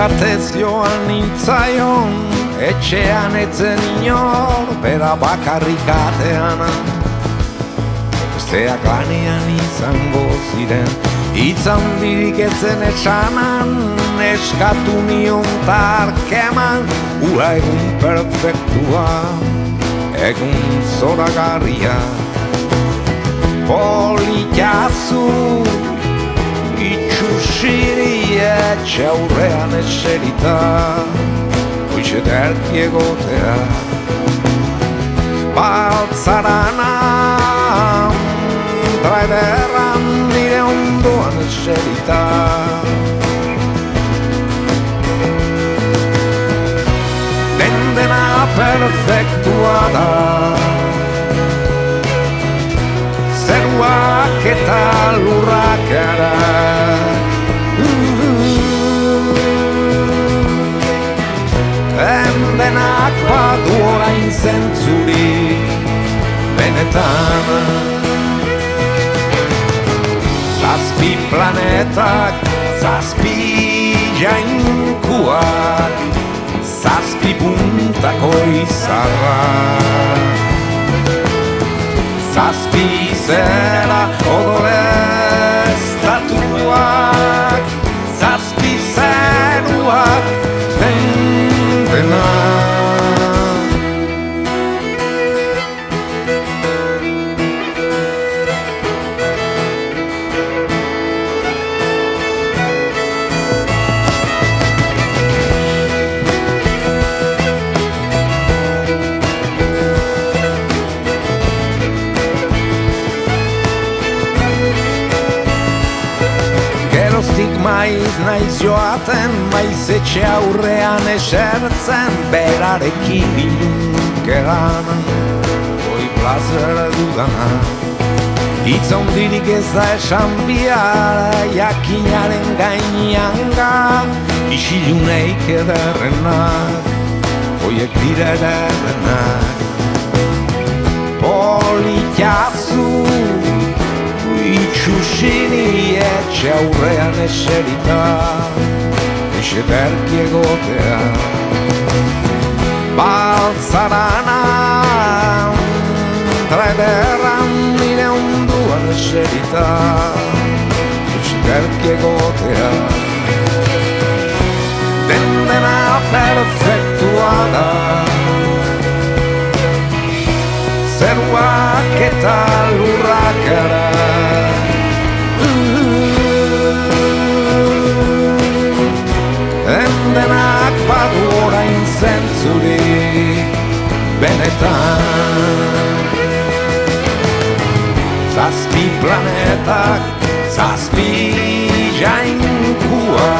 batez joan nintzaion, etxean etzen inor, bera bakarrik atean. Besteak lanean izango ziren, itzan dirik etzen esanan, eskatu nion tarkeman, ura egun perfektua, egun zoragarria. Politazu, itxusiri etxe aurrean eserita, hoize derki egotea. Baltzarana, traiderran nire ondoan eserita. Dena perfektua da, zeruak eta lurrak gara. Denak badu orain zentzuri, benetan. Zazpi planetak, zazpi jainkuak, zazpi puntako izarra. Zazpi zera odoreztatuak, zazpi zeruak dena. Maiz naiz joaten, maiz etxe aurrean esertzen, berarekin ilunkeran, hoi plazer dudana. Hitz handirik ez da esan bihar, jakinaren gainean ga, isiluneik ederrenak, hoiek dira ederrenak. Politazu, itxusini etxe aurrean eserita, hoize derki egotea. Baltzarana, traiderran nire ondoan eserita, hoize derki egotea. Dena perfektua da, zeruak eta lurrak gara. Denak badu orain zentzurik, benetan. Zazpi planetak, zazpi jainkuak,